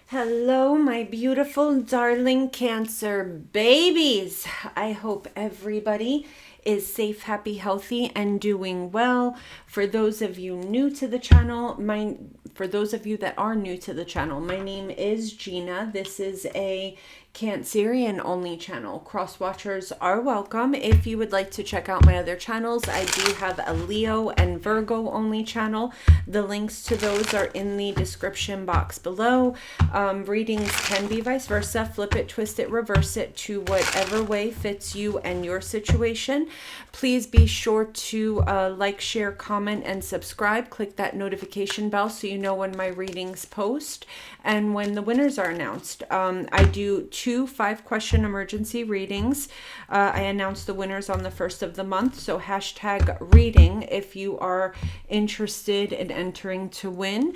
Hello, my beautiful, darling Cancer babies. I hope everybody is safe, happy, healthy, and doing well. For those of you new to the channel, for those of you that are new to the channel, my name is Gina. This is a Cancerian only channel. Cross watchers are welcome. If you would like to check out my other channels, I do have a Leo and Virgo only channel. The links to those are in the description box below. Readings can be vice versa. Flip it, twist it, reverse it to whatever way fits you and your situation. Please be sure to like, share, comment, and subscribe. Click that notification bell so you know when my readings post and when the winners are announced. I do 2 5-question emergency readings. I announce the winners on the first of the month, so hashtag reading if you are interested in entering to win.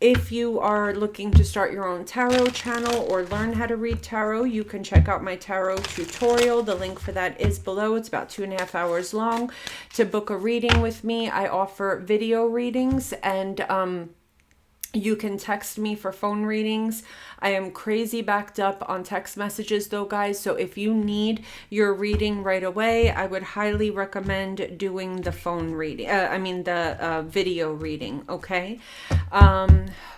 If you are looking to start your own tarot channel or learn how to read tarot, you can check out my tarot tutorial. The link for that is below. It's about 2.5 hours long. To book a reading with me, I offer video readings, and you can text me for phone readings. I am crazy backed up on text messages though, guys. So if you need your reading right away, I would highly recommend doing the phone reading. The video reading, okay?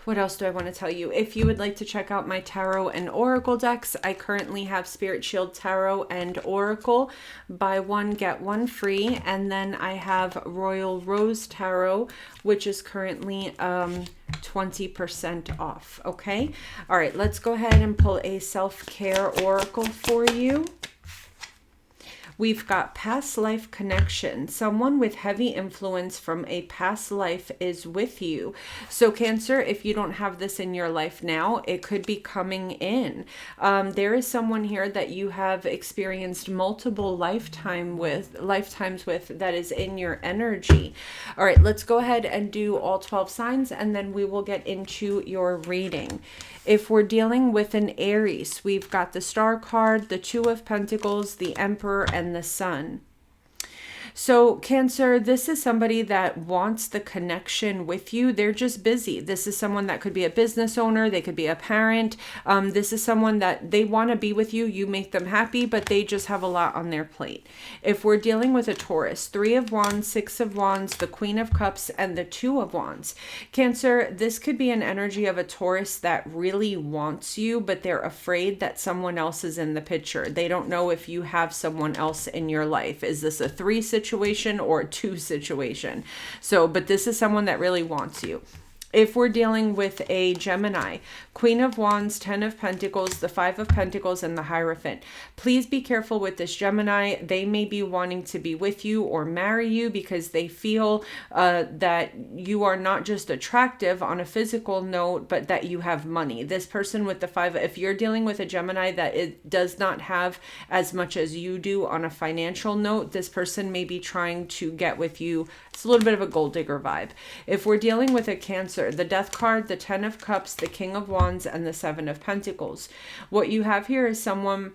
What else do I want to tell you? If you would like to check out my tarot and oracle decks, I currently have Spirit Shield Tarot and Oracle. Buy one, get one free. And then I have Royal Rose Tarot, which is currently 20% off. Okay. All right. Let's go ahead and pull a self-care oracle for you. We've got past life connection. Someone with heavy influence from a past life is with you. So Cancer, if you don't have this in your life now, it could be coming in. There is someone here that you have experienced multiple lifetimes with that is in your energy. All right, let's go ahead and do all 12 signs and then we will get into your reading. If we're dealing with an Aries, we've got the Star card, the Two of Pentacles, the Emperor, and the Sun. So Cancer, this is somebody that wants the connection with you. They're just busy. This is someone that could be a business owner. They could be a parent. This is someone that they want to be with you. You make them happy, but they just have a lot on their plate. If we're dealing with a Taurus, 3 of Wands, 6 of Wands, the Queen of Cups, and the 2 of Wands. Cancer, this could be an energy of a Taurus that really wants you, but they're afraid that someone else is in the picture. They don't know if you have someone else in your life. Is this a 3 situation or a 2 situation? But this is someone that really wants you. If we're dealing with a Gemini, Queen of Wands, 10 of Pentacles, the 5 of Pentacles, and the Hierophant. Please be careful with this Gemini. They may be wanting to be with you or marry you because they feel that you are not just attractive on a physical note, but that you have money. This person with the 5, if you're dealing with a Gemini that it does not have as much as you do on a financial note, this person may be trying to get with you. It's a little bit of a gold digger vibe. If we're dealing with a Cancer, the Death card, the 10 of Cups, the King of Wands, and the 7 of Pentacles. What you have here is someone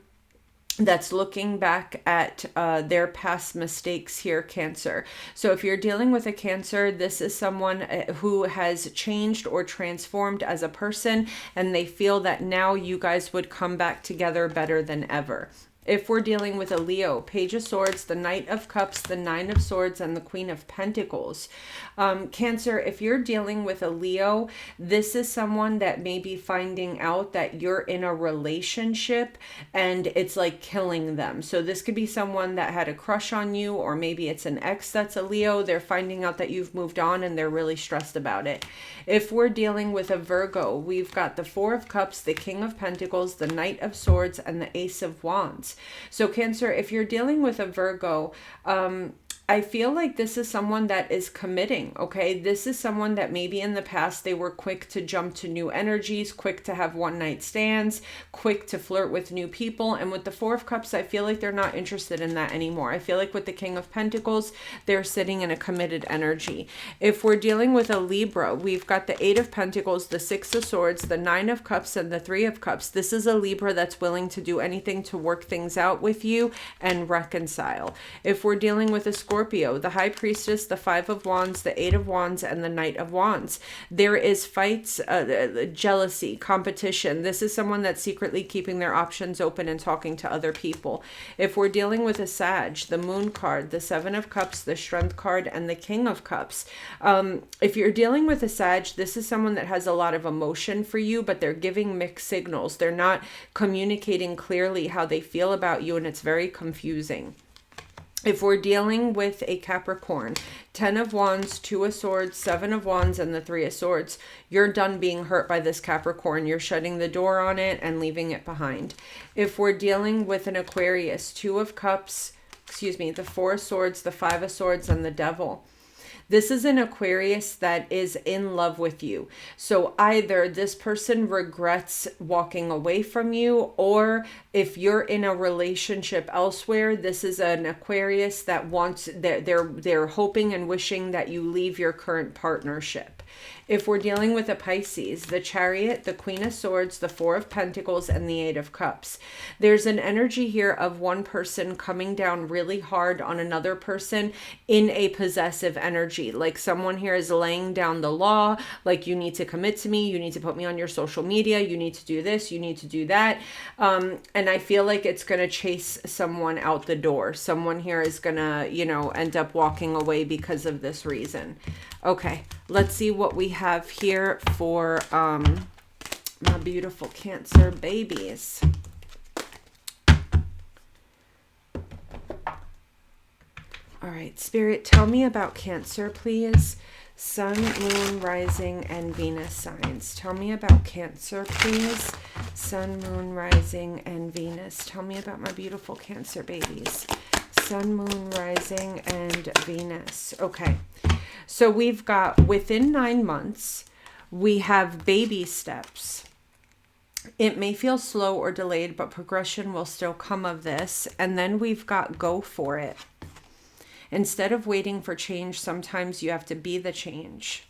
that's looking back at their past mistakes here, Cancer. So if you're dealing with a Cancer, this is someone who has changed or transformed as a person, and they feel that now you guys would come back together better than ever. If we're dealing with a Leo, Page of Swords, the Knight of Cups, the 9 of Swords, and the Queen of Pentacles. Cancer, if you're dealing with a Leo, this is someone that may be finding out that you're in a relationship and it's like killing them. So this could be someone that had a crush on you, or maybe it's an ex that's a Leo. They're finding out that you've moved on and they're really stressed about it. If we're dealing with a Virgo, we've got the 4 of Cups, the King of Pentacles, the Knight of Swords, and the Ace of Wands. So Cancer, if you're dealing with a Virgo, I feel like this is someone that is committing, okay? This is someone that maybe in the past they were quick to jump to new energies, quick to have one-night stands, quick to flirt with new people. And with the 4 of Cups, I feel like they're not interested in that anymore. I feel like with the King of Pentacles, they're sitting in a committed energy. If we're dealing with a Libra, we've got the 8 of Pentacles, the 6 of Swords, the 9 of Cups, and the 3 of Cups. This is a Libra that's willing to do anything to work things out with you and reconcile. If we're dealing with a Scorpio, Scorpio, the High Priestess, the Five of Wands, the Eight of Wands, and the Knight of Wands. There is fights, jealousy, competition. This is someone that's secretly keeping their options open and talking to other people. If we're dealing with a Sag, the Moon card, the Seven of Cups, the Strength card, and the King of Cups. If you're dealing with a Sag, this is someone that has a lot of emotion for you, but they're giving mixed signals. They're not communicating clearly how they feel about you, and it's very confusing. If we're dealing with a Capricorn, 10 of Wands, 2 of Swords, 7 of Wands, and the 3 of Swords, you're done being hurt by this Capricorn. You're shutting the door on it and leaving it behind. If we're dealing with an Aquarius, 2 of Cups, the 4 of Swords, the 5 of Swords, and the Devil. This is an Aquarius that is in love with you. So either this person regrets walking away from you, or if you're in a relationship elsewhere, this is an Aquarius that wants, they're hoping and wishing that you leave your current partnership. If we're dealing with a Pisces, the Chariot, the Queen of Swords, the Four of Pentacles, and the Eight of Cups. There's an energy here of one person coming down really hard on another person in a possessive energy. Like someone here is laying down the law, like you need to commit to me, you need to put me on your social media, you need to do this, you need to do that. And I feel like it's going to chase someone out the door. Someone here is going to, end up walking away because of this reason. Okay, let's see what we have here for my beautiful Cancer babies. All right, Spirit, tell me about Cancer, please. Sun, Moon, Rising, and Venus signs. Tell me about Cancer, please. Sun, Moon, Rising, and Venus. Tell me about my beautiful Cancer babies. Sun, Moon, Rising, and Venus. Okay. So we've got within 9 months, we have baby steps. It may feel slow or delayed, but progression will still come of this. And then we've got go for it. Instead of waiting for change, sometimes you have to be the change.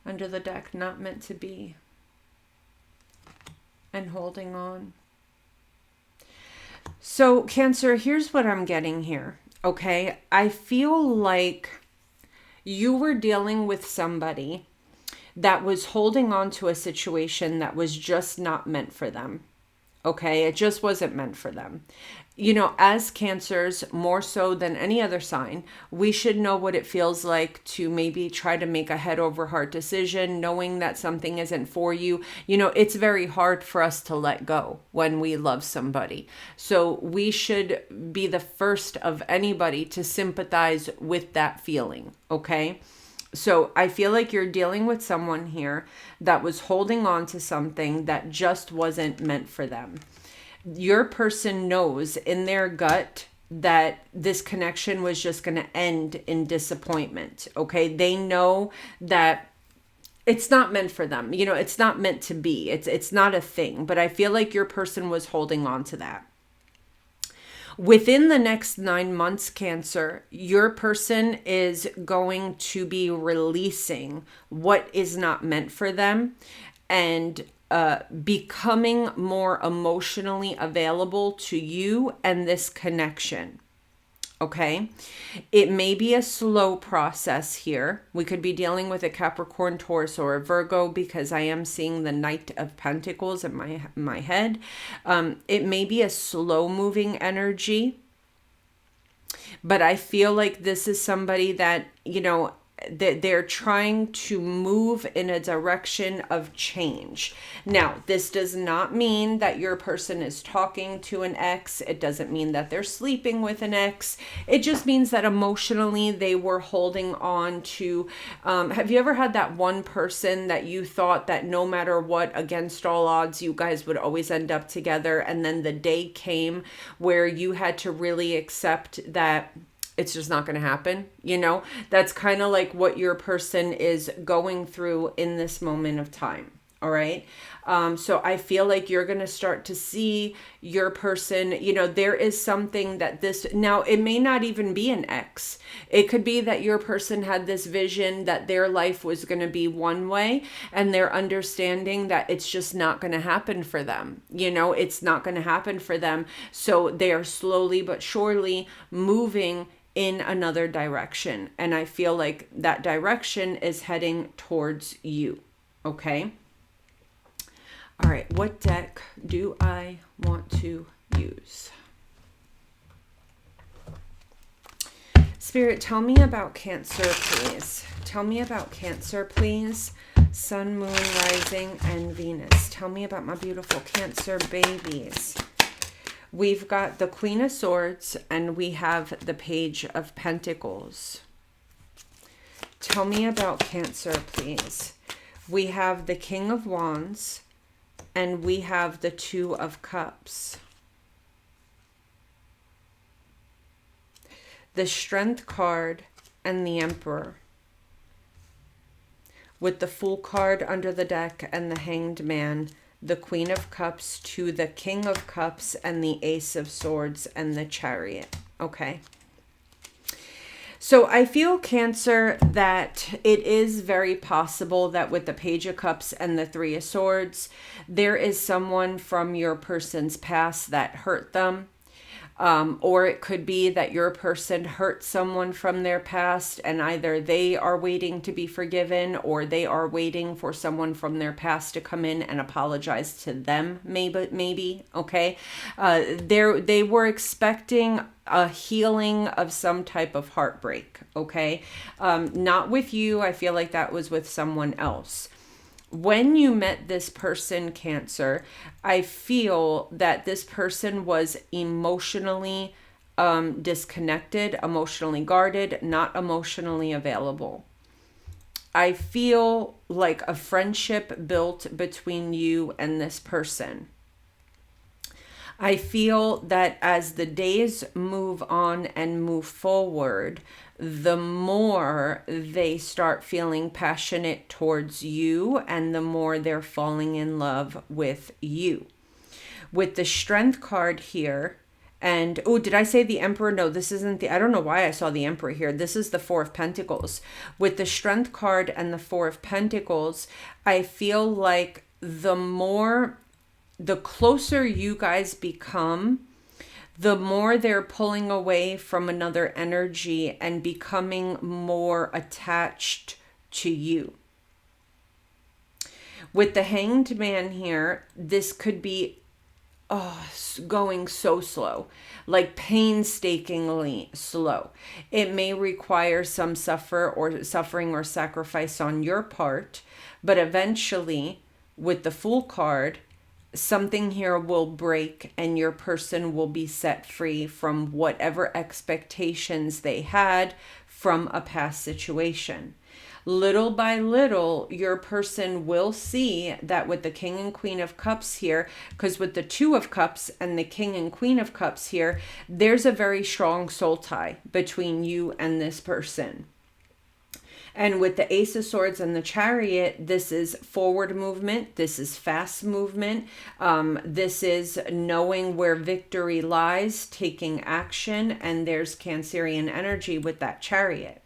Under the deck, not meant to be. And holding on. So Cancer, here's what I'm getting here. Okay, I feel like you were dealing with somebody that was holding on to a situation that was just not meant for them. Okay, it just wasn't meant for them. As Cancers, more so than any other sign, we should know what it feels like to maybe try to make a head over heart decision, knowing that something isn't for you. It's very hard for us to let go when we love somebody. So we should be the first of anybody to sympathize with that feeling, okay? So I feel like you're dealing with someone here that was holding on to something that just wasn't meant for them. Your person knows in their gut that this connection was just going to end in disappointment. Okay. They know that it's not meant for them. It's not meant to be. It's not a thing, but I feel like your person was holding on to that. Within the next 9 months, Cancer, your person is going to be releasing what is not meant for them and becoming more emotionally available to you and this connection. Okay. It may be a slow process here. We could be dealing with a Capricorn, Taurus, or a Virgo because I am seeing the Knight of Pentacles in my head. It may be a slow moving energy, but I feel like this is somebody that, that they're trying to move in a direction of change. Now, this does not mean that your person is talking to an ex. It doesn't mean that they're sleeping with an ex. It just means that emotionally they were holding on to, have you ever had that one person that you thought that no matter what, against all odds, you guys would always end up together, and then the day came where you had to really accept that it's just not going to happen? That's kind of like what your person is going through in this moment of time. All right. So I feel like you're going to start to see your person, you know, there is something that this, now it may not even be an ex. It could be that your person had this vision that their life was going to be one way, and they're understanding that it's just not going to happen for them. You know, it's not going to happen for them. So they are slowly but surely moving in another direction. And I feel like that direction is heading towards you. Okay. All right, what deck do I want to use? Spirit, tell me about Cancer, please. Tell me about Cancer, please. Sun, Moon, Rising, and Venus. Tell me about my beautiful Cancer babies. We've got the Queen of Swords and we have the Page of Pentacles. Tell me about Cancer, please. We have the King of Wands and we have the Two of Cups. The Strength card and the Emperor. With the Fool card under the deck and the Hanged Man, the Queen of Cups to the King of Cups and the Ace of Swords and the Chariot. Okay. So I feel, Cancer, that it is very possible that with the Page of Cups and the Three of Swords, there is someone from your person's past that hurt them. Or it could be that your person hurt someone from their past and either they are waiting to be forgiven or they are waiting for someone from their past to come in and apologize to them, maybe, okay? They were expecting a healing of some type of heartbreak, okay? Not with you. I feel like that was with someone else. When you met this person, Cancer, I feel that this person was emotionally disconnected, emotionally guarded, not emotionally available. I feel like a friendship built between you and this person. I feel that as the days move on and move forward, the more they start feeling passionate towards you and the more they're falling in love with you. With the Strength card here, and oh, did I say the Emperor? No, this isn't the, I don't know why I saw the Emperor here. This is the Four of Pentacles. With the Strength card and the Four of Pentacles, I feel like the closer you guys become, the more they're pulling away from another energy and becoming more attached to you. With the Hanged Man here, this could be going so slow, like painstakingly slow. It may require some suffering or sacrifice on your part, but eventually, with the Fool card, something here will break and your person will be set free from whatever expectations they had from a past situation. Little by little, your person will see that with the King and Queen of Cups here, because with the Two of Cups and the King and Queen of Cups here, there's a very strong soul tie between you and this person. And with the Ace of Swords and the Chariot, this is forward movement. This is fast movement. This is knowing where victory lies, taking action. And there's Cancerian energy with that Chariot.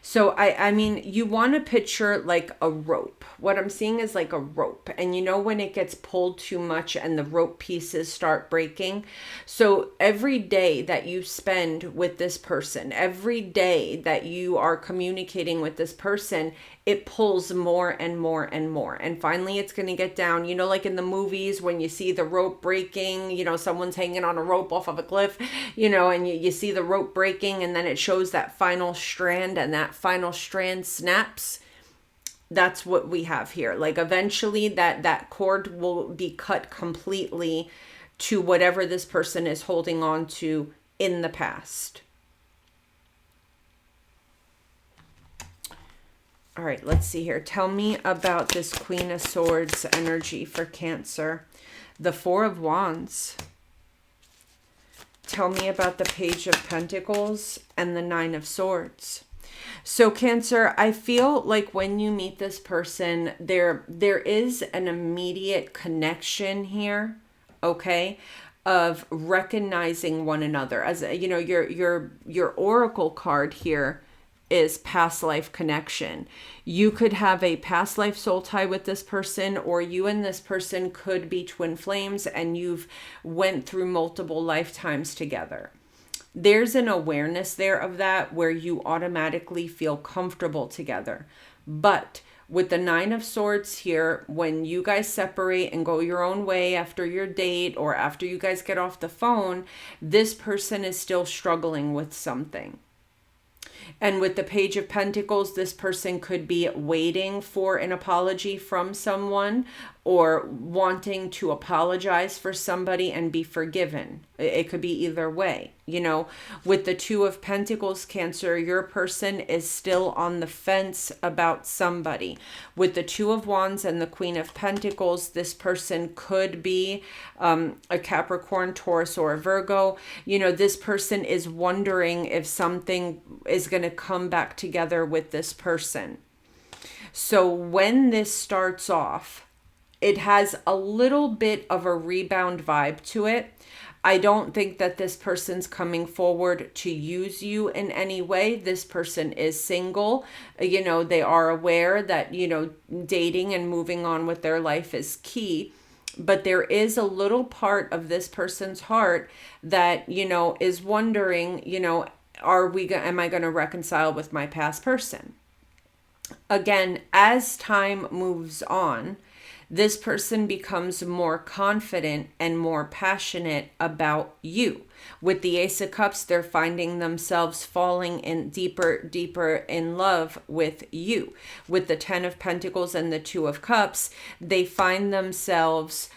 So, I mean, you want to picture like a rope. What I'm seeing is like a rope. And you know when it gets pulled too much and the rope pieces start breaking? So every day that you spend with this person, every day that you are communicating with this person, it pulls more and more and more. And finally, it's going to get down, you know, like in the movies when you see the rope breaking, you know, someone's hanging on a rope off of a cliff, you know, and you see the rope breaking and then it shows that final strand and that final strand snaps. That's what we have here. Like eventually that cord will be cut completely to whatever this person is holding on to in the past. All right, let's see here. Tell me about this Queen of Swords energy for Cancer. The Four of Wands. Tell me about the Page of Pentacles and the Nine of Swords. So Cancer, I feel like when you meet this person, there is an immediate connection here, okay, of recognizing one another. As you know, your oracle card here is past life connection. You could have a past life soul tie with this person, or you and this person could be twin flames and you've went through multiple lifetimes together. There's an awareness there of that where you automatically feel comfortable together. But with the Nine of Swords here, when you guys separate and go your own way after your date or after you guys get off the phone, this person is still struggling with something. And with the Page of Pentacles, this person could be waiting for an apology from someone or wanting to apologize for somebody and be forgiven. It could be either way. You know, with the Two of Pentacles, Cancer, your person is still on the fence about somebody. With the Two of Wands and the Queen of Pentacles, this person could be a Capricorn, Taurus, or a Virgo. You know, this person is wondering if something is going to come back together with this person. So when this starts off, it has a little bit of a rebound vibe to it. I don't think that this person's coming forward to use you in any way. This person is single. You know, they are aware that, you know, dating and moving on with their life is key. But there is a little part of this person's heart that, you know, is wondering, you know, am I going to reconcile with my past person? Again, as time moves on, this person becomes more confident and more passionate about you. With the Ace of Cups, they're finding themselves falling in deeper in love with you. With the Ten of Pentacles and the Two of Cups, they find themselves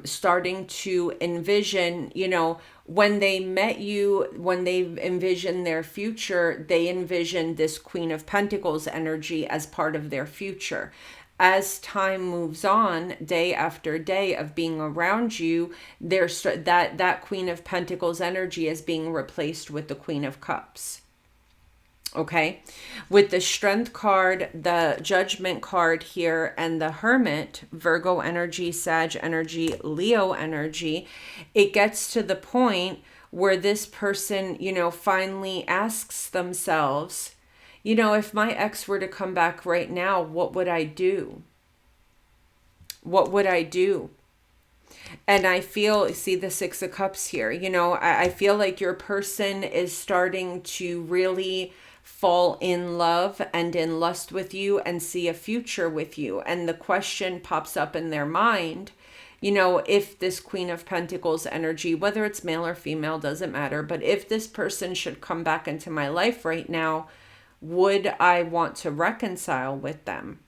starting to envision, you know, when they met you, when they envisioned their future, they envisioned this Queen of Pentacles energy as part of their future. As time moves on, day after day of being around you, there's that Queen of Pentacles energy is being replaced with the Queen of Cups. Okay, with the Strength card, the Judgment card here, and the Hermit, Virgo energy, Sag energy, Leo energy, it gets to the point where this person, you know, finally asks themselves, you know, if my ex were to come back right now, what would I do? What would I do? And I feel, see the Six of Cups here, you know, I feel like your person is starting to really fall in love and in lust with you and see a future with you. And the question pops up in their mind, you know, if this Queen of Pentacles energy, whether it's male or female, doesn't matter. But if this person should come back into my life right now, would I want to reconcile with them?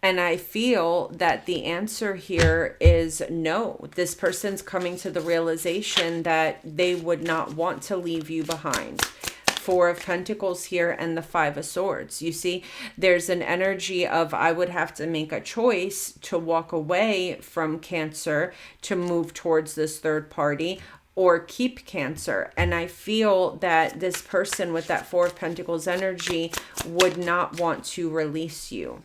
And I feel that the answer here is no. This person's coming to the realization that they would not want to leave you behind. Four of Pentacles here and the Five of Swords. You see, there's an energy of I would have to make a choice to walk away from Cancer to move towards this third party, or keep Cancer. And I feel that this person with that Four of Pentacles energy would not want to release you.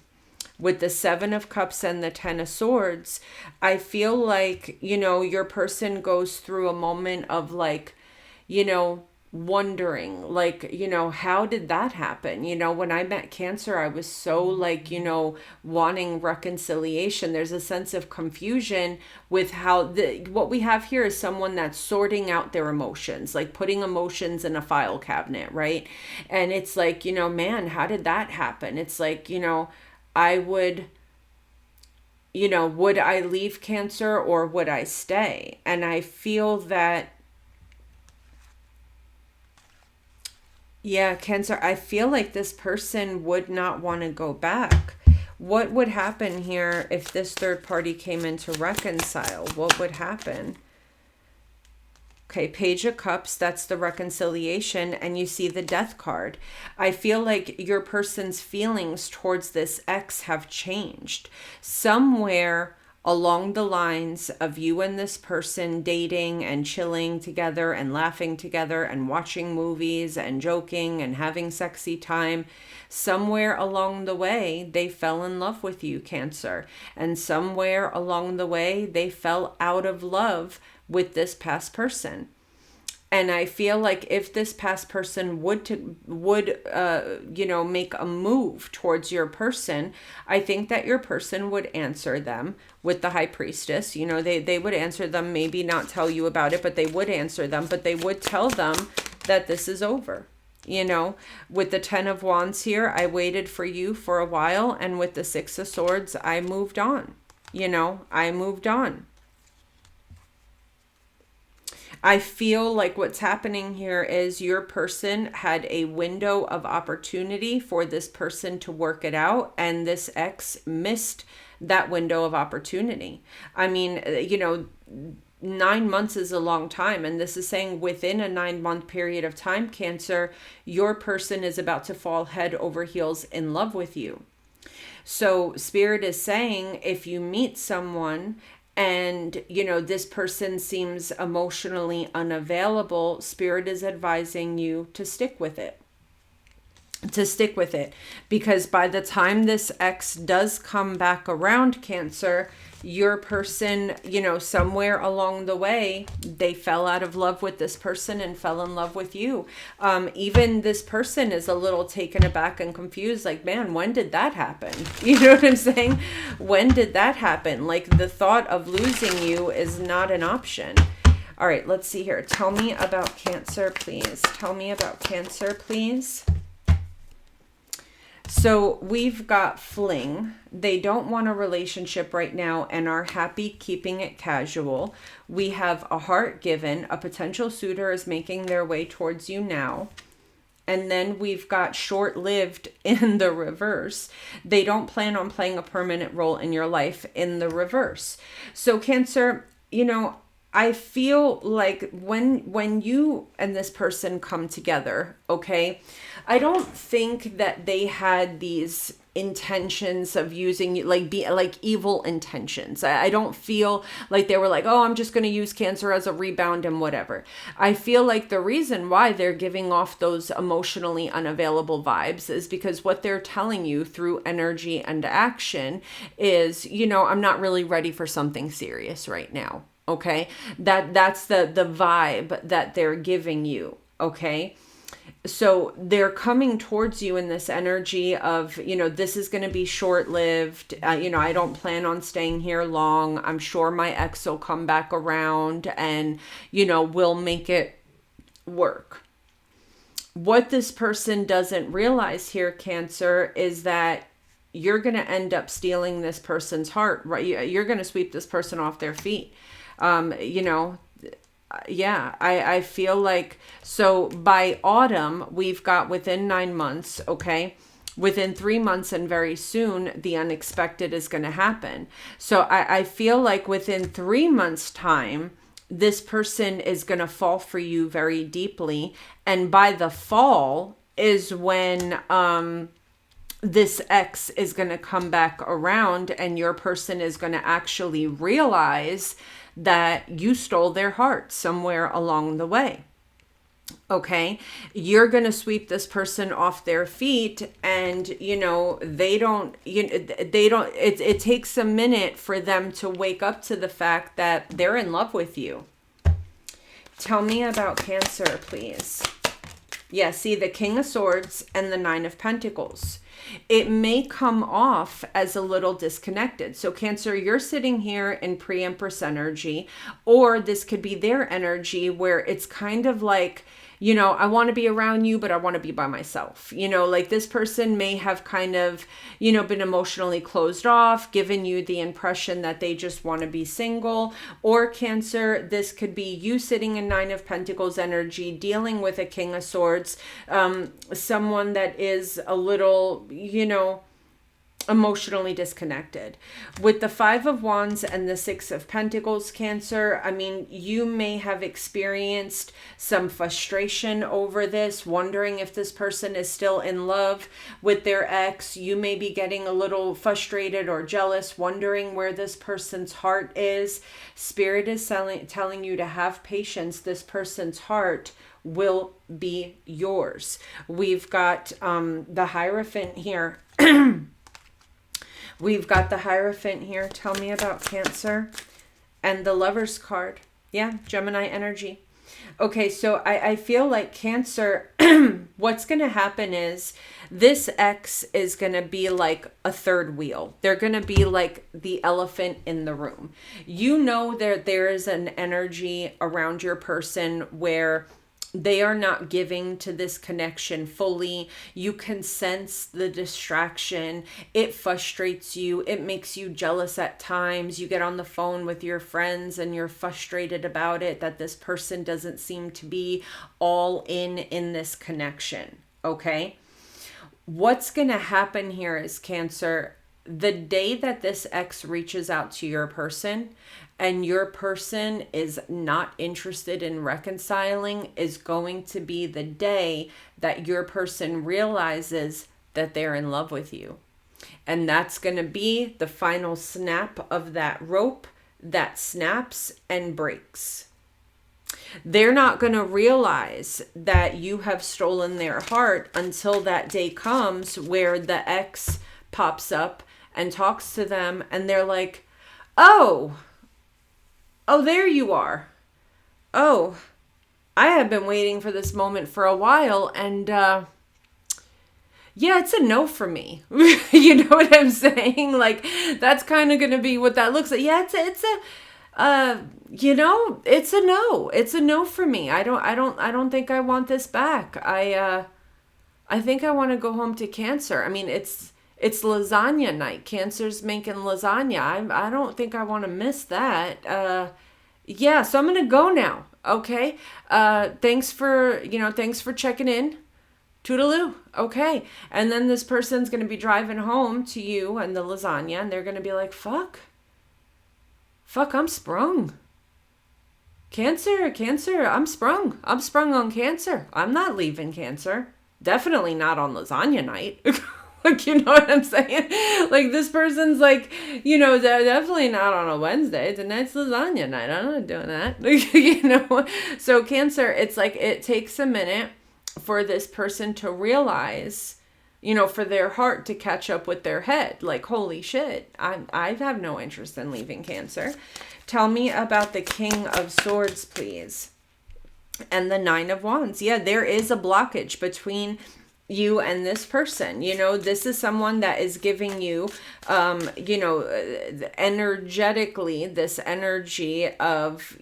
With the Seven of Cups and the Ten of Swords, I feel like, you know, your person goes through a moment of like, you know, wondering, like, you know, how did that happen? You know, when I met Cancer, I was so like, you know, wanting reconciliation. There's a sense of confusion with how what we have here is someone that's sorting out their emotions, like putting emotions in a file cabinet, right? And it's like, you know, man, how did that happen? It's like, you know, would I leave Cancer or would I stay? And I feel that, yeah, Cancer, I feel like this person would not want to go back. What would happen here if this third party came in to reconcile? What would happen? Okay, Page of Cups, that's the reconciliation, and you see the Death card. I feel like your person's feelings towards this ex have changed. Somewhere along the lines of you and this person dating and chilling together and laughing together and watching movies and joking and having sexy time. Somewhere along the way, they fell in love with you, Cancer. And somewhere along the way, they fell out of love with this past person. And I feel like if this past person would make a move towards your person, I think that your person would answer them with the High Priestess. You know, they would answer them, maybe not tell you about it, but they would answer them, but they would tell them that this is over. You know, with the 10 of Wands here, I waited for you for a while. And with the 6 of Swords, I moved on. You know, I moved on. I feel like what's happening here is your person had a window of opportunity for this person to work it out, and this ex missed that window of opportunity. I mean, 9 months is a long time, and this is saying within a 9-month period of time, Cancer, your person is about to fall head over heels in love with you. So Spirit is saying if you meet someone and, this person seems emotionally unavailable, Spirit is advising you to stick with it. Because by the time this ex does come back around, Cancer, your person, somewhere along the way, they fell out of love with this person and fell in love with you. Even this person is a little taken aback and confused, like, man, when did that happen? You know what I'm saying? When did that happen? Like, the thought of losing you is not an option. All right, let's see here. Tell me about Cancer, please. Tell me about Cancer, please. So we've got fling. They don't want a relationship right now and are happy keeping it casual. We have a heart given. A potential suitor is making their way towards you now. And then we've got short-lived in the reverse. They don't plan on playing a permanent role in your life in the reverse. So Cancer, I feel like when you and this person come together, okay, I don't think that they had these intentions of using you, like evil intentions. I don't feel like they were like, oh, I'm just going to use Cancer as a rebound and whatever. I feel like the reason why they're giving off those emotionally unavailable vibes is because what they're telling you through energy and action is, I'm not really ready for something serious right now. Okay, that's the vibe that they're giving you. Okay, so they're coming towards you in this energy of, this is going to be short-lived. I don't plan on staying here long. I'm sure my ex will come back around and, we'll make it work. What this person doesn't realize here, Cancer, is that you're going to end up stealing this person's heart, right? You're going to sweep this person off their feet. I feel like, so by autumn, we've got within 9 months, okay, within 3 months and very soon, the unexpected is going to happen. So I feel like within 3 months time, this person is going to fall for you very deeply. And by the fall is when, this ex is going to come back around and your person is going to actually realize that you stole their heart somewhere along the way. Okay, you're going to sweep this person off their feet and, it takes a minute for them to wake up to the fact that they're in love with you. Tell me about Cancer, please. Yeah, see the King of Swords and the 9 of Pentacles. It may come off as a little disconnected. So Cancer, you're sitting here in pre-Empress energy, or this could be their energy where it's kind of like, I want to be around you, but I want to be by myself. Like this person may have kind of, been emotionally closed off, given you the impression that they just want to be single. Or Cancer, this could be you sitting in 9 of Pentacles energy, dealing with a King of Swords, someone that is a little, emotionally disconnected. With the Five of Wands and the Six of Pentacles, Cancer, I mean, you may have experienced some frustration over this, wondering if this person is still in love with their ex. You may be getting a little frustrated or jealous, wondering where this person's heart is. Spirit is telling you to have patience. This person's heart will be yours. We've got the Hierophant here. We've got the Hierophant here. Tell me about Cancer. And the Lover's card. Yeah, Gemini energy. Okay, so I feel like Cancer, what's going to happen is this ex is going to be like a third wheel. They're going to be like the elephant in the room. You know there is an energy around your person where they are not giving to this connection fully. You can sense the distraction. It frustrates you. It makes you jealous at times. You get on the phone with your friends and you're frustrated about it, that this person doesn't seem to be all in this connection. Okay? What's going to happen here is, Cancer, the day that this ex reaches out to your person and your person is not interested in reconciling is going to be the day that your person realizes that they're in love with you. And that's going to be the final snap of that rope that snaps and breaks. They're not going to realize that you have stolen their heart until that day comes where the ex pops up and talks to them and they're like, oh, there you are. Oh, I have been waiting for this moment for a while, and yeah, it's a no for me. You know what I'm saying? Like, that's kind of going to be what that looks like. Yeah, it's a it's a no. It's a no for me. I don't think I want this back. I think I want to go home to Cancer. I mean, it's lasagna night. Cancer's making lasagna. I don't think I want to miss that. Yeah, so I'm going to go now. Okay. Thanks for checking in. Toodaloo. Okay. And then this person's going to be driving home to you and the lasagna, and they're going to be like, fuck, I'm sprung. Cancer, I'm sprung. I'm sprung on Cancer. I'm not leaving Cancer. Definitely not on lasagna night. Like, you know what I'm saying? Like, this person's like, they're definitely not on a Wednesday. Tonight's lasagna night. I'm not doing that. So Cancer, it's like it takes a minute for this person to realize, for their heart to catch up with their head. Like, holy shit, I have no interest in leaving Cancer. Tell me about the King of Swords, please. And the Nine of Wands. Yeah, there is a blockage between you and this person. This is someone that is giving you, energetically, this energy of,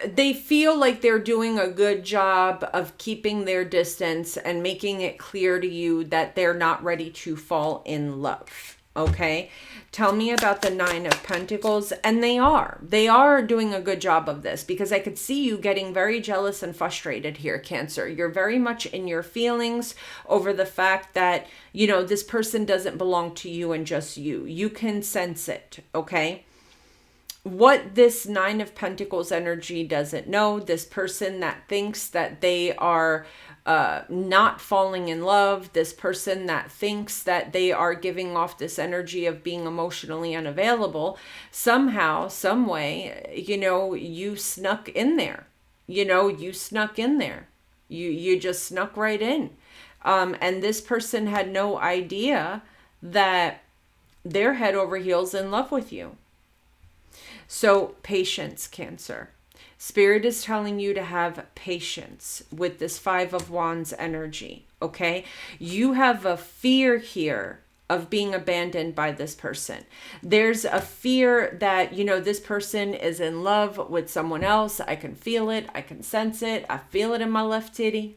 they feel like they're doing a good job of keeping their distance and making it clear to you that they're not ready to fall in love. Okay. Tell me about the Nine of Pentacles. And they are doing a good job of this, because I could see you getting very jealous and frustrated here, Cancer. You're very much in your feelings over the fact that, this person doesn't belong to you and just you. You can sense it. Okay. What this Nine of Pentacles energy doesn't know, this person that thinks that they are not falling in love, this person that thinks that they are giving off this energy of being emotionally unavailable, somehow, some way, you snuck in there. You snuck in there. You just snuck right in. And this person had no idea that they're head over heels in love with you. So patience, Cancer. Spirit is telling you to have patience with this Five of Wands energy, okay? You have a fear here of being abandoned by this person. There's a fear that, this person is in love with someone else. I can feel it. I can sense it. I feel it in my left titty.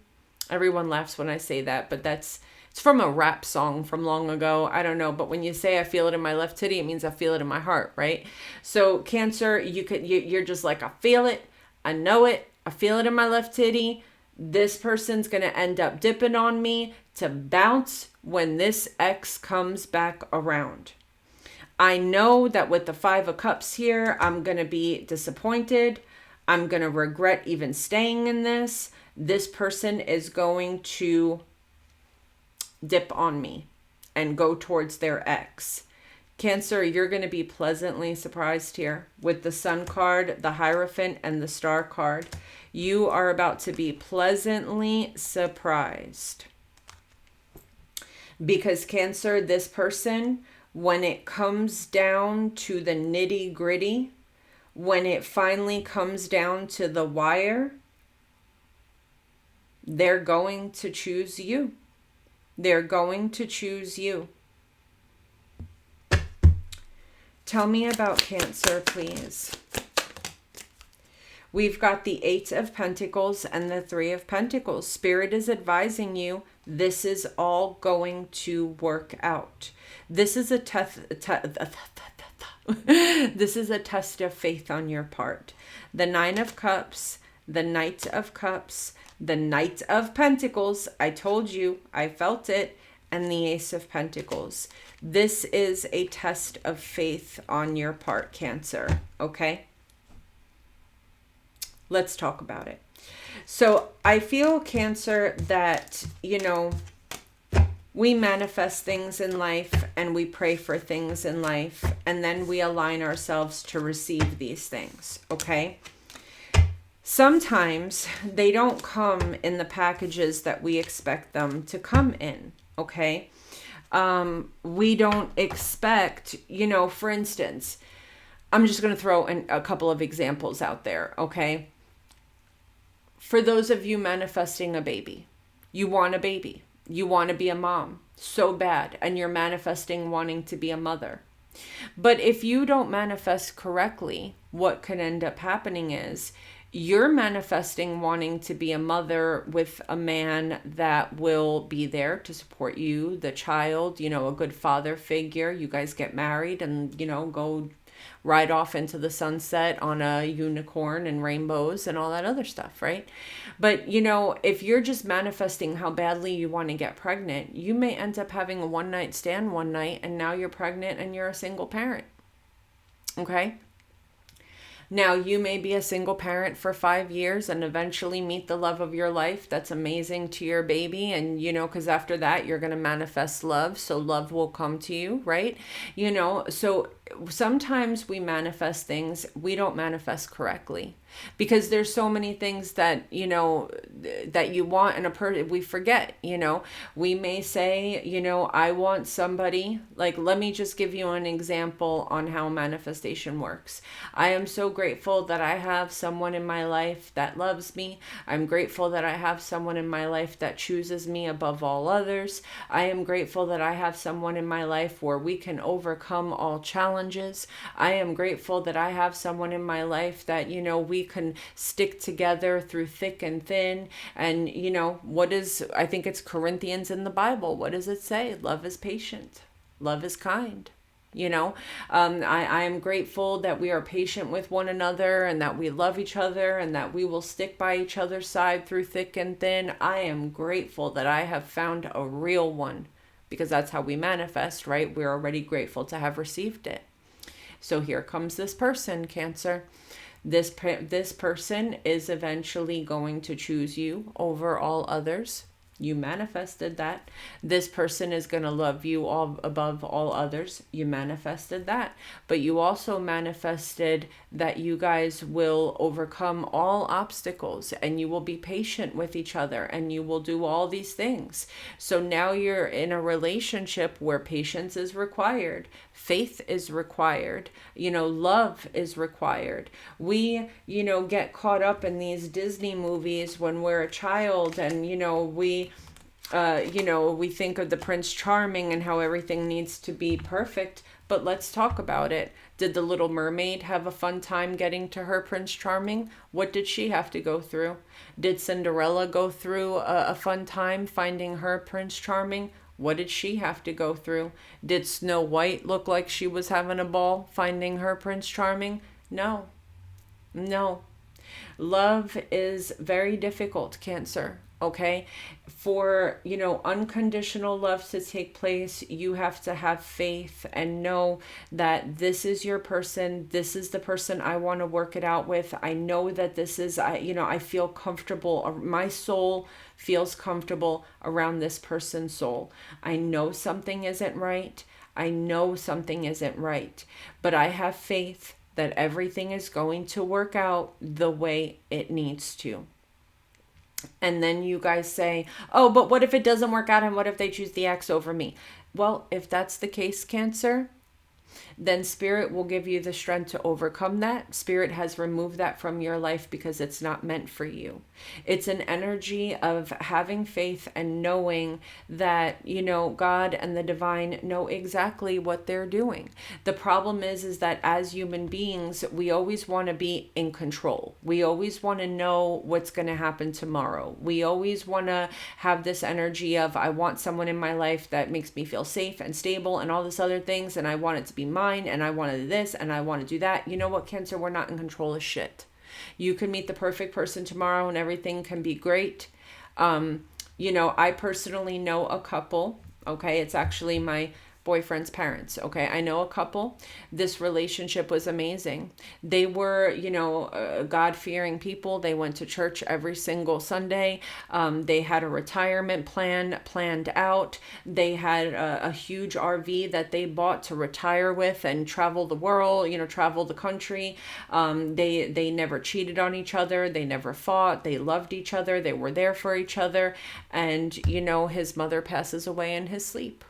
Everyone laughs when I say that, but it's from a rap song from long ago. I don't know. But when you say I feel it in my left titty, it means I feel it in my heart, right? So Cancer, you're just like, I feel it. I know it. I feel it in my left titty. This person's going to end up dipping on me, to bounce when this ex comes back around. I know that with the 5 of Cups here, I'm going to be disappointed. I'm going to regret even staying in this. This person is going to dip on me and go towards their ex. Cancer, you're going to be pleasantly surprised here with the Sun card, the Hierophant, and the Star card. You are about to be pleasantly surprised. Because Cancer, this person, when it comes down to the nitty gritty, when it finally comes down to the wire, they're going to choose you. They're going to choose you. Tell me about Cancer, please. We've got the 8 of Pentacles and the 3 of Pentacles. Spirit is advising you this is all going to work out. This is a this is a test of faith on your part. The 9 of Cups, the Knight of Cups, the Knight of Pentacles. I told you, I felt it. And the Ace of Pentacles. This is a test of faith on your part, Cancer. Okay? Let's talk about it. So I feel, Cancer, that, we manifest things in life and we pray for things in life, and then we align ourselves to receive these things. Okay? Sometimes they don't come in the packages that we expect them to come in. Okay. We don't expect, for instance, I'm just going to throw in a couple of examples out there. Okay. For those of you manifesting a baby, you want a baby, you want to be a mom so bad, and you're manifesting wanting to be a mother. But if you don't manifest correctly, what can end up happening is you're manifesting wanting to be a mother with a man that will be there to support you, the child, a good father figure. You guys get married and, go ride off into the sunset on a unicorn and rainbows and all that other stuff, right? But, if you're just manifesting how badly you want to get pregnant, you may end up having a one-night stand one night, and now you're pregnant and you're a single parent. Okay? Now, you may be a single parent for 5 years and eventually meet the love of your life. That's amazing to your baby. And, because after that, you're going to manifest love. So love will come to you, right? So sometimes we manifest things, we don't manifest correctly. Because there's so many things that, that you want in a person, we forget, we may say, I want somebody, like, let me just give you an example on how manifestation works. I am so grateful that I have someone in my life that loves me. I'm grateful that I have someone in my life that chooses me above all others. I am grateful that I have someone in my life where we can overcome all challenges. I am grateful that I have someone in my life that, we can stick together through thick and thin. And I think it's Corinthians in the Bible. What does it say? Love is patient. Love is kind. I am grateful that we are patient with one another and that we love each other and that we will stick by each other's side through thick and thin. I am grateful that I have found a real one, because that's how we manifest, right? We're already grateful to have received it. So here comes this person, Cancer. This person is eventually going to choose you over all others. You manifested that. This person is going to love you all above all others. You manifested that. But you also manifested that you guys will overcome all obstacles and you will be patient with each other and you will do all these things. So now you're in a relationship where patience is required. Faith is required. Love is required. We, get caught up in these Disney movies when we're a child, and, we think of the Prince Charming and how everything needs to be perfect. But let's talk about it. Did the Little Mermaid have a fun time getting to her Prince Charming? What did she have to go through? Did Cinderella go through a fun time finding her Prince Charming? What did she have to go through? Did Snow White look like she was having a ball finding her Prince Charming? No. Love is very difficult, Cancer. Okay. For, unconditional love to take place, you have to have faith and know that this is your person. This is the person I want to work it out with. I know that this is, I feel comfortable. My soul feels comfortable around this person's soul. I know something isn't right. I know something isn't right, but I have faith that everything is going to work out the way it needs to. And then you guys say, oh, but what if it doesn't work out? And what if they choose the ex over me? Well, if that's the case, Cancer, then Spirit will give you the strength to overcome that. Spirit has removed that from your life because it's not meant for you. It's an energy of having faith and knowing that, God and the divine know exactly what they're doing. The problem is that as human beings, we always want to be in control. We always want to know what's going to happen tomorrow. We always want to have this energy of, I want someone in my life that makes me feel safe and stable and all this other things. And I want it to be mine, and I wanted this, and I want to do that. You know what, Cancer? We're not in control of shit. You can meet the perfect person tomorrow and everything can be great. I personally know a couple, okay? It's actually my boyfriend's parents, okay? I know a couple. This relationship was amazing. They were, God-fearing people. They went to church every single Sunday. They had a retirement plan planned out. They had a huge RV that they bought to retire with and travel the world, travel the country. They never cheated on each other. They never fought. They loved each other. They were there for each other. And, his mother passes away in his sleep.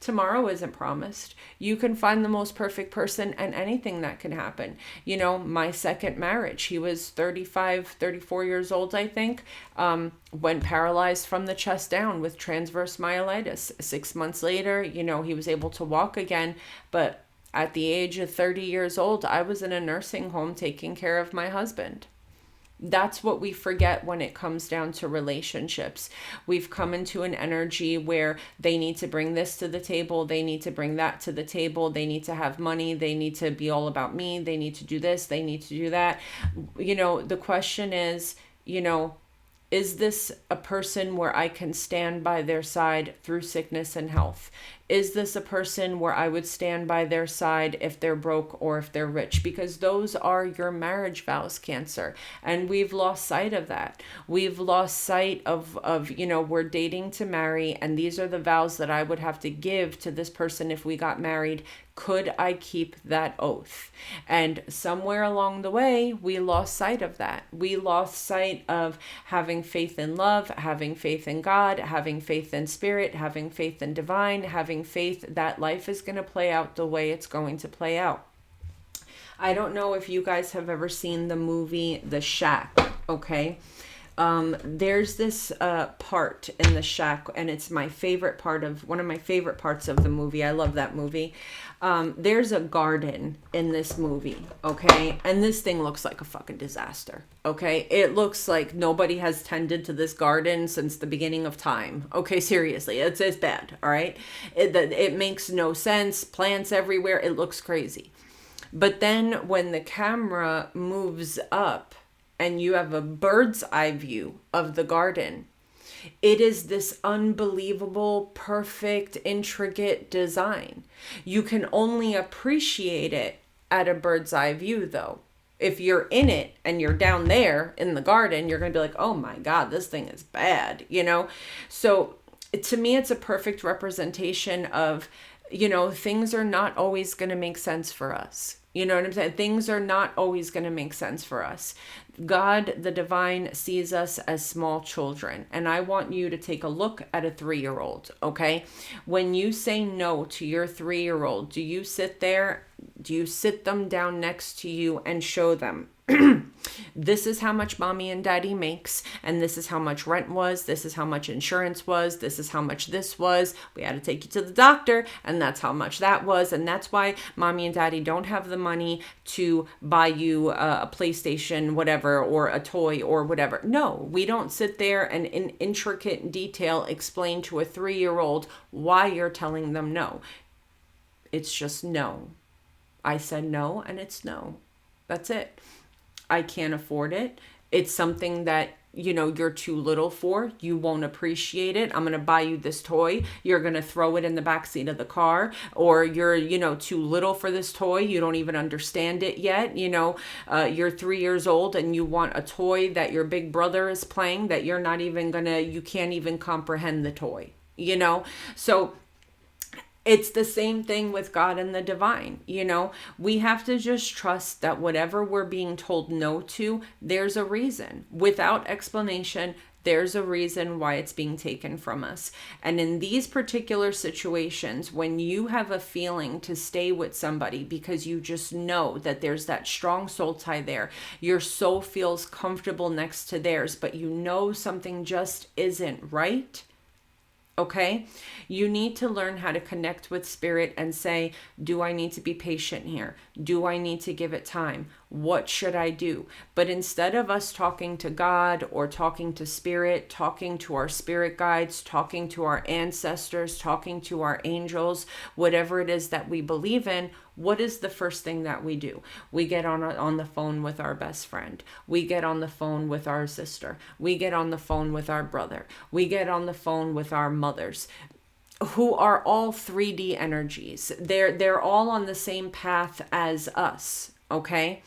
Tomorrow isn't promised. You can find the most perfect person and anything that can happen. My second marriage, he was 35, 34 years old, I think, went paralyzed from the chest down with transverse myelitis. 6 months later, he was able to walk again. But at the age of 30 years old, I was in a nursing home taking care of my husband. That's what we forget when it comes down to relationships. We've come into an energy where they need to bring this to the table. They need to bring that to the table. They need to have money. They need to be all about me. They need to do this. They need to do that. The question is, is this a person where I can stand by their side through sickness and health? Is this a person where I would stand by their side if they're broke or if they're rich? Because those are your marriage vows, Cancer. And we've lost sight of that. We've lost sight of we're dating to marry, and these are the vows that I would have to give to this person if we got married. Could I keep that oath? And somewhere along the way, we lost sight of that. We lost sight of having faith in love, having faith in God, having faith in Spirit, having faith in divine, having faith that life is going to play out the way it's going to play out. I don't know if you guys have ever seen the movie The Shack, okay? There's this part in The Shack, and it's one of my favorite parts of the movie. I love that movie. There's a garden in this movie, okay? And this thing looks like a fucking disaster, okay? It looks like nobody has tended to this garden since the beginning of time. Okay, seriously, it's bad, all right? It makes no sense. Plants everywhere. It looks crazy. But then when the camera moves up and you have a bird's eye view of the garden, it is this unbelievable, perfect, intricate design. You can only appreciate it at a bird's eye view, though. If you're in it and you're down there in the garden, you're going to be like, oh my God, this thing is bad, So to me, it's a perfect representation of, things are not always going to make sense for us. You know what I'm saying? Things are not always going to make sense for us. God, the divine, sees us as small children. And I want you to take a look at a 3-year-old, okay? When you say no to your 3-year-old, do you sit them down next to you and show them, this is how much mommy and daddy makes, and this is how much rent was, this is how much insurance was, this is how much this was, we had to take you to the doctor, and that's how much that was, and that's why mommy and daddy don't have the money to buy you a PlayStation, whatever, or a toy or whatever. No, we don't sit there and in intricate detail explain to a 3-year-old why you're telling them no. It's just no. I said no, and it's no. That's it. I can't afford it. It's something that you're too little for. You won't appreciate it. I'm going to buy you this toy. You're going to throw it in the backseat of the car. Or you're, too little for this toy. You don't even understand it yet. You're 3 years old and you want a toy that your big brother is playing that you're not even you can't even comprehend the toy, So it's the same thing with God and the divine. We have to just trust that whatever we're being told no to, there's a reason. Without explanation, there's a reason why it's being taken from us. And in these particular situations, when you have a feeling to stay with somebody because you just know that there's that strong soul tie there, your soul feels comfortable next to theirs, but something just isn't right. Okay, you need to learn how to connect with spirit and say, do I need to be patient here? Do I need to give it time? What should I do? But instead of us talking to God or talking to spirit, talking to our spirit guides, talking to our ancestors, talking to our angels, whatever it is that we believe in, what is the first thing that we do? We get on the phone with our best friend. We get on the phone with our sister. We get on the phone with our brother. We get on the phone with our mothers, who are all 3D energies. They're all on the same path as us, okay?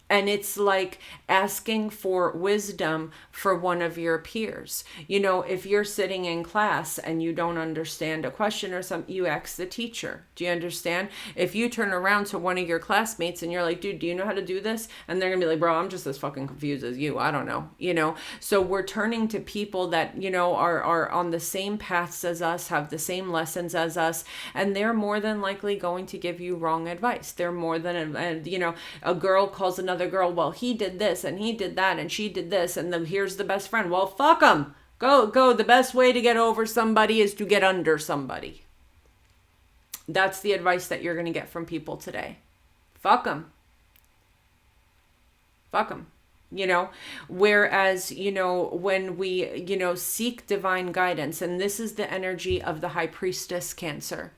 And it's like asking for wisdom for one of your peers. If you're sitting in class and you don't understand a question or something, you ask the teacher. Do you understand? If you turn around to one of your classmates and you're like, dude, do you know how to do this? And they're going to be like, bro, I'm just as fucking confused as you. I don't know, So we're turning to people that, are on the same paths as us, have the same lessons as us, and they're more than likely going to give you wrong advice. They're more than, a girl calls another girl, well, he did this and he did that and she did this, and then here's the best friend. Well, fuck them. Go. The best way to get over somebody is to get under somebody. That's the advice that you're going to get from people today. Fuck them. Fuck them. Whereas, when we, seek divine guidance, and this is the energy of the high priestess Cancer,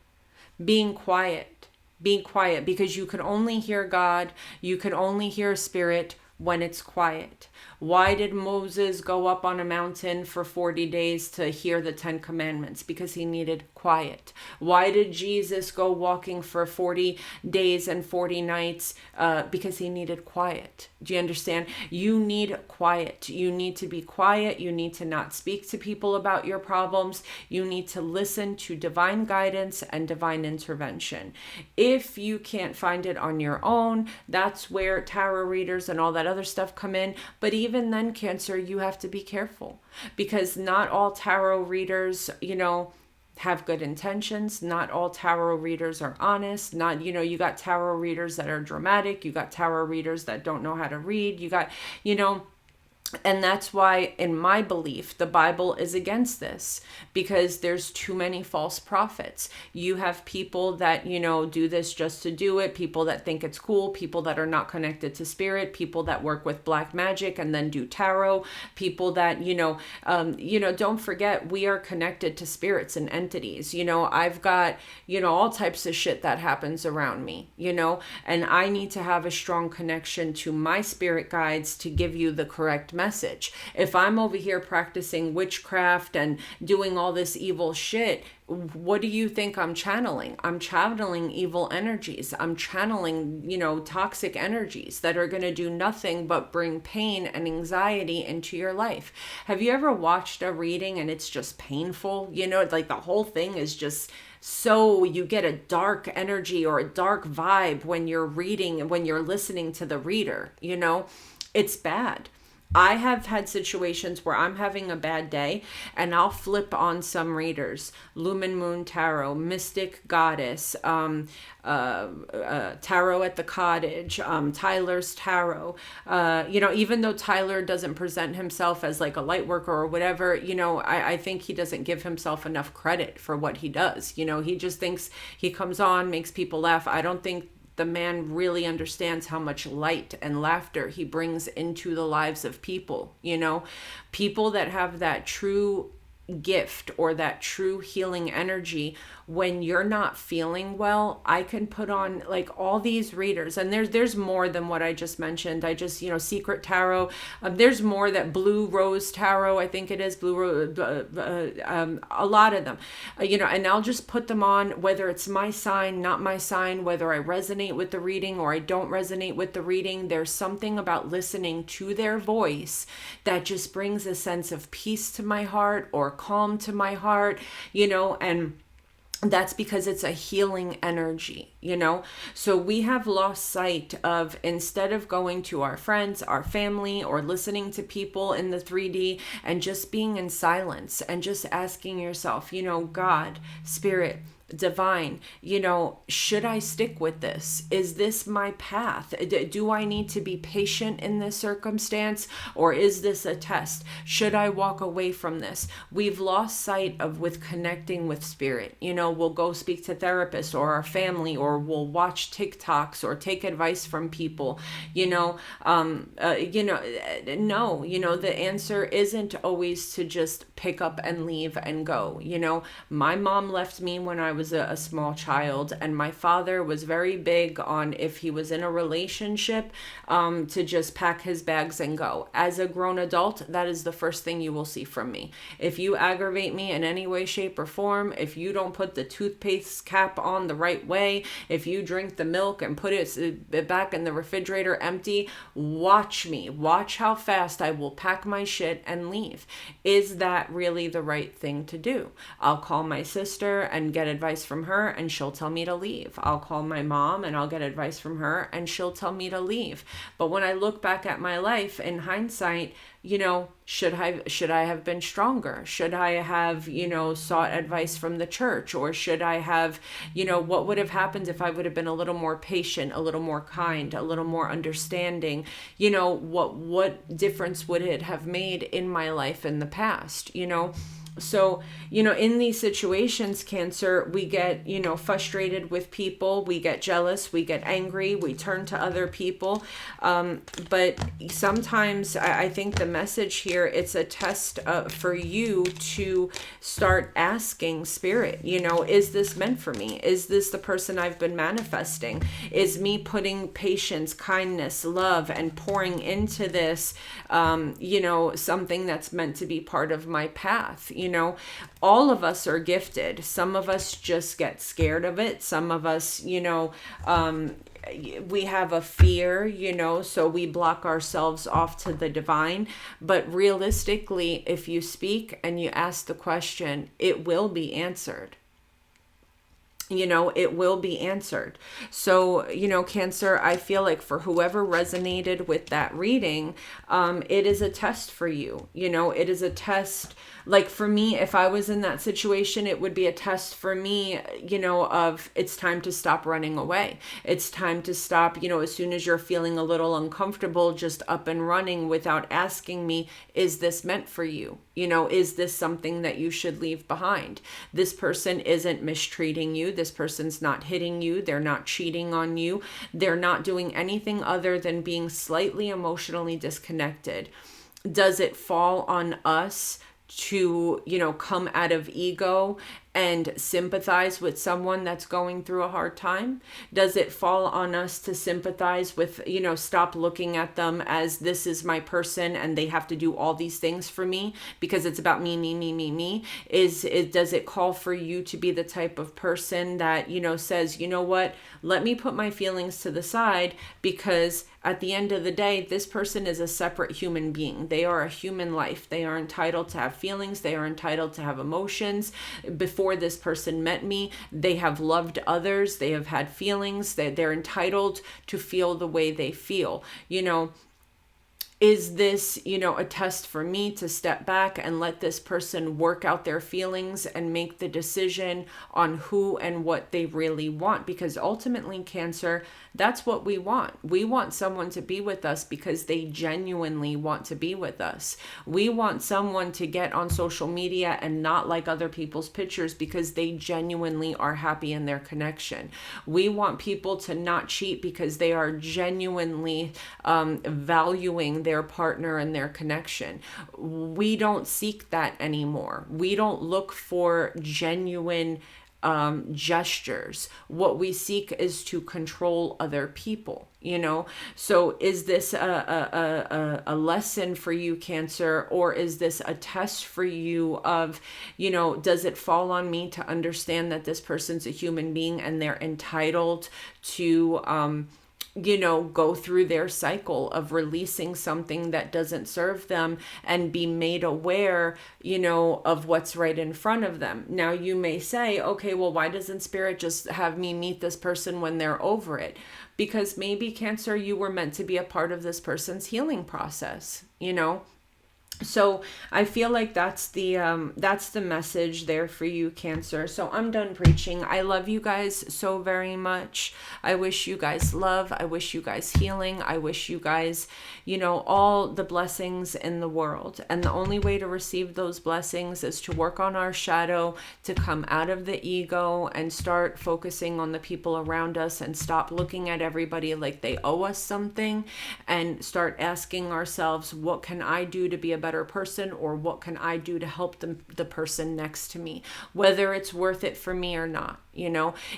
being quiet, because you can only hear God, you can only hear spirit when it's quiet. Why did Moses go up on a mountain for 40 days to hear the 10 commandments? Because he needed quiet. Why did Jesus go walking for 40 days and 40 nights? Because he needed quiet. Do you understand? You need quiet. You need to be quiet. You need to not speak to people about your problems. You need to listen to divine guidance and divine intervention. If you can't find it on your own, that's where tarot readers and all that other stuff come in. But even then, Cancer, you have to be careful, because not all tarot readers, have good intentions. Not all tarot readers are honest. You got tarot readers that are dramatic. You got tarot readers that don't know how to read. You got, and that's why, in my belief, the Bible is against this, because there's too many false prophets. You have people that, do this just to do it, people that think it's cool, people that are not connected to spirit, people that work with black magic and then do tarot, people that, don't forget, we are connected to spirits and entities. I've got, all types of shit that happens around me, and I need to have a strong connection to my spirit guides to give you the correct message. If I'm over here practicing witchcraft and doing all this evil shit, what do you think I'm channeling? I'm channeling evil energies. I'm channeling, toxic energies that are going to do nothing but bring pain and anxiety into your life. Have you ever watched a reading and it's just painful? Like the whole thing is just so, you get a dark energy or a dark vibe when you're reading and when you're listening to the reader, it's bad. I have had situations where I'm having a bad day and I'll flip on some readers, Lumen Moon Tarot, Mystic Goddess, Tarot at the Cottage, Tyler's Tarot. Even though Tyler doesn't present himself as like a light worker or whatever, I think he doesn't give himself enough credit for what he does. He just thinks he comes on, makes people laugh. I don't think the man really understands how much light and laughter he brings into the lives of people. People that have that true gift or that true healing energy when you're not feeling well, I can put on like all these readers, and there's more than what I just mentioned. I just, Secret Tarot. There's more, that Blue Rose Tarot, I think it is Blue Rose, a lot of them, and I'll just put them on, whether it's my sign, not my sign, whether I resonate with the reading or I don't resonate with the reading. There's something about listening to their voice that just brings a sense of peace to my heart or calm to my heart, and that's because it's a healing energy, So we have lost sight of, instead of going to our friends, our family, or listening to people in the 3D and just being in silence and just asking yourself, God, Spirit, divine, should I stick with this? Is this my path? Do I need to be patient in this circumstance, or is this a test? Should I walk away from this? We've lost sight of with connecting with spirit. We'll go speak to therapists or our family, or we'll watch TikToks or take advice from people. No, the answer isn't always to just pick up and leave and go. My mom left me when I was a small child, and my father was very big on, if he was in a relationship, to just pack his bags and go. As a grown adult, that is the first thing you will see from me. If you aggravate me in any way, shape, or form, if you don't put the toothpaste cap on the right way, if you drink the milk and put it back in the refrigerator empty, watch me. Watch how fast I will pack my shit and leave. Is that really the right thing to do? I'll call my sister and get advice from her, and she'll tell me to leave. I'll call my mom and I'll get advice from her, and she'll tell me to leave. But when I look back at my life in hindsight, should I have been stronger? Should I have, sought advice from the church? Or should I have, what would have happened if I would have been a little more patient, a little more kind, a little more understanding? What difference would it have made in my life in the past? So, in these situations, Cancer, we get, frustrated with people, we get jealous, we get angry, we turn to other people. But sometimes I think the message here, it's a test for you to start asking Spirit, is this meant for me? Is this the person I've been manifesting? Is me putting patience, kindness, love, and pouring into this, something that's meant to be part of my path? All of us are gifted. Some of us just get scared of it. Some of us, we have a fear, so we block ourselves off to the divine. But realistically, if you speak and you ask the question, it will be answered. It will be answered. So, Cancer, I feel like for whoever resonated with that reading, it is a test for you. It is a test. Like for me, if I was in that situation, it would be a test for me, of it's time to stop running away. It's time to stop, as soon as you're feeling a little uncomfortable, just up and running without asking me, is this meant for you? Is this something that you should leave behind? This person isn't mistreating you. This person's not hitting you. They're not cheating on you. They're not doing anything other than being slightly emotionally disconnected. Does it fall on us to, come out of ego and sympathize with someone that's going through a hard time? Does it fall on us to sympathize with, stop looking at them as this is my person and they have to do all these things for me because it's about me, me, me, me, me? Does it call for you to be the type of person that, says, what, let me put my feelings to the side, because at the end of the day, this person is a separate human being. They are a human life. They are entitled to have feelings. They are entitled to have emotions. Before this person met me, they have loved others. They have had feelings. They're entitled to feel the way they feel. Is this, a test for me to step back and let this person work out their feelings and make the decision on who and what they really want? Because ultimately, Cancer, that's what we want. We want someone to be with us because they genuinely want to be with us. We want someone to get on social media and not like other people's pictures because they genuinely are happy in their connection. We want people to not cheat because they are genuinely valuing their partner and their connection. We don't seek that anymore. We don't look for genuine gestures. What we seek is to control other people, So is this a lesson for you, Cancer, or is this a test for you of, does it fall on me to understand that this person's a human being and they're entitled to, go through their cycle of releasing something that doesn't serve them and be made aware, of what's right in front of them. Now you may say, okay, well, why doesn't Spirit just have me meet this person when they're over it? Because maybe, Cancer, you were meant to be a part of this person's healing process, So I feel like that's the message there for you, Cancer. So I'm done preaching. I love you guys so very much. I wish you guys love. I wish you guys healing. I wish you guys, all the blessings in the world. And the only way to receive those blessings is to work on our shadow, to come out of the ego and start focusing on the people around us and stop looking at everybody like they owe us something, and start asking ourselves, what can I do to be a better person, or what can I do to help the person next to me, whether it's worth it for me or not.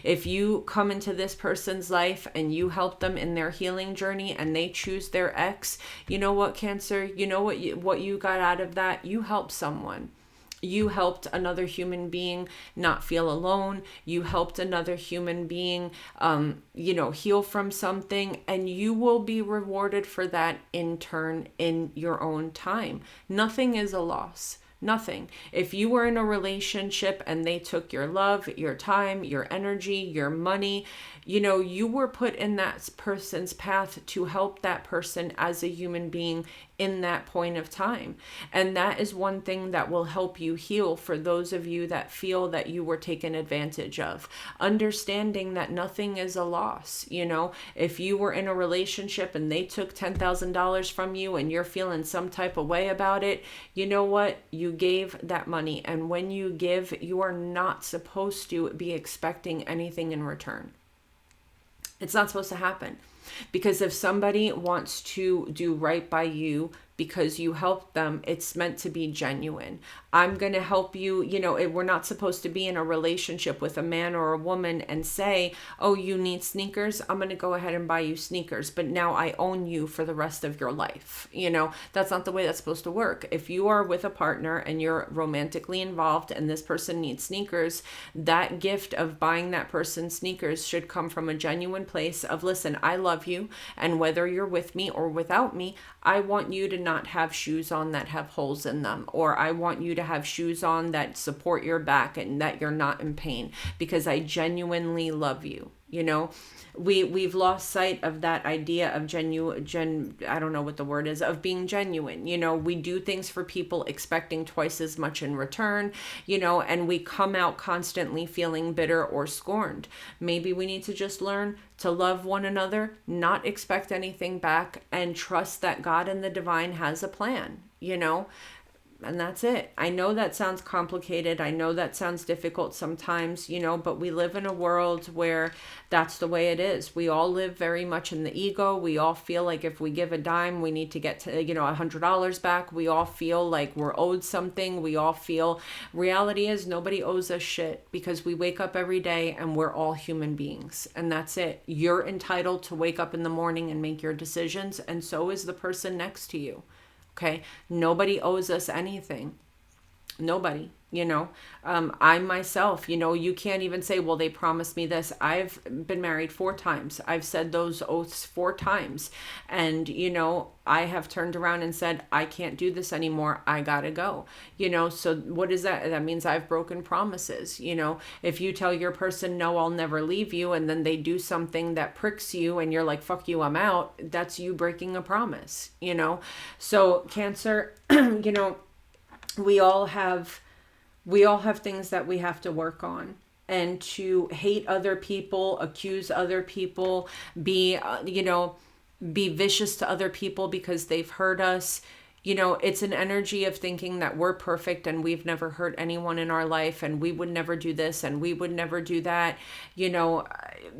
If you come into this person's life and you help them in their healing journey and they choose their ex, you know what, Cancer, what you got out of that? You helped someone. You helped another human being not feel alone. You helped another human being, heal from something, and you will be rewarded for that in turn in your own time. Nothing is a loss. Nothing. If you were in a relationship and they took your love, your time, your energy, your money, you were put in that person's path to help that person as a human being in that point of time. And that is one thing that will help you heal for those of you that feel that you were taken advantage of. Understanding that nothing is a loss. If you were in a relationship and they took $10,000 from you and you're feeling some type of way about it, you know what? You gave that money. And when you give, you are not supposed to be expecting anything in return. It's not supposed to happen. Because if somebody wants to do right by you because you helped them, it's meant to be genuine. I'm going to help you. We're not supposed to be in a relationship with a man or a woman and say, oh, you need sneakers. I'm going to go ahead and buy you sneakers, but now I own you for the rest of your life. That's not the way that's supposed to work. If you are with a partner and you're romantically involved and this person needs sneakers, that gift of buying that person sneakers should come from a genuine place of, listen, I love you. And whether you're with me or without me, I want you to not have shoes on that have holes in them, or I want you to have shoes on that support your back and that you're not in pain, because I genuinely love you. We've lost sight of that idea of I don't know what the word is, of being genuine. We do things for people expecting twice as much in return, and we come out constantly feeling bitter or scorned. Maybe we need to just learn to love one another, not expect anything back, and trust that God and the divine has a plan, And that's it. I know that sounds complicated. I know that sounds difficult sometimes, but we live in a world where that's the way it is. We all live very much in the ego. We all feel like if we give a dime, we need to get to, $100 back. We all feel like we're owed something. We all feel reality is nobody owes us shit, because we wake up every day and we're all human beings, and that's it. You're entitled to wake up in the morning and make your decisions, and so is the person next to you. Okay. Nobody owes us anything. Nobody, I myself, you can't even say, well, they promised me this. I've been married 4 times. I've said those oaths 4 times. And, I have turned around and said, I can't do this anymore. I gotta go. So what is that? That means I've broken promises. If you tell your person, no, I'll never leave you, and then they do something that pricks you and you're like, fuck you, I'm out. That's you breaking a promise, So Cancer, we all have things that we have to work on, and to hate other people, accuse other people, be vicious to other people because they've hurt us. You know, it's an energy of thinking that we're perfect and we've never hurt anyone in our life and we would never do this and we would never do that. You know,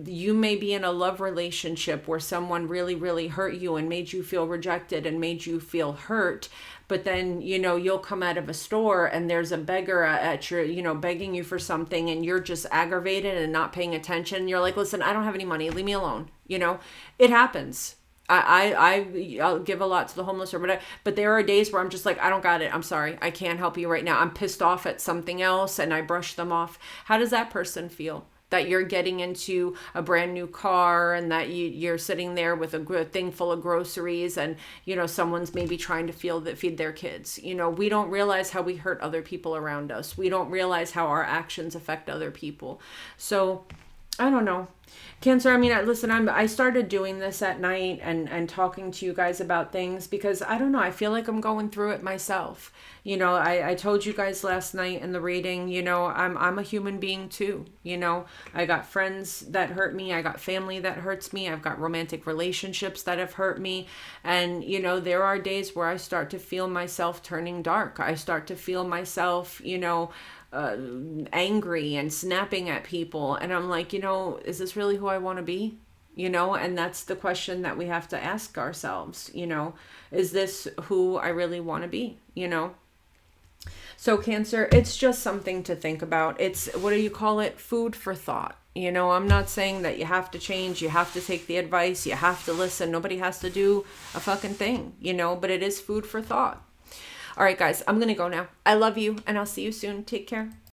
you may be in a love relationship where someone really, really hurt you and made you feel rejected and made you feel hurt. But then, you know, you'll come out of a store and there's a beggar at your, you know, begging you for something and you're just aggravated and not paying attention. You're like, listen, I don't have any money. Leave me alone. You know, it happens. I'll give a lot to the homeless or whatever, but there are days where I'm just like, I don't got it. I'm sorry. I can't help you right now. I'm pissed off at something else and I brush them off. How does that person feel? That you're getting into a brand new car and that you're sitting there with a thing full of groceries and, you know, someone's maybe trying to feed their kids. You know, we don't realize how we hurt other people around us. We don't realize how our actions affect other people. So I don't know. Cancer, I mean, listen, I started doing this at night and talking to you guys about things because I don't know, I feel like I'm going through it myself. You know, I told you guys last night in the reading, you know, I'm a human being too. You know, I got friends that hurt me. I got family that hurts me. I've got romantic relationships that have hurt me. And, you know, there are days where I start to feel myself turning dark. I start to feel myself, you know, angry and snapping at people. And I'm like, you know, is this really who I want to be? You know, and that's the question that we have to ask ourselves. You know, is this who I really want to be? You know? So Cancer, it's just something to think about. It's, what do you call it? Food for thought. You know, I'm not saying that you have to change, you have to take the advice, you have to listen. Nobody has to do a fucking thing, you know, but it is food for thought. All right, guys, I'm going to go now. I love you and I'll see you soon. Take care.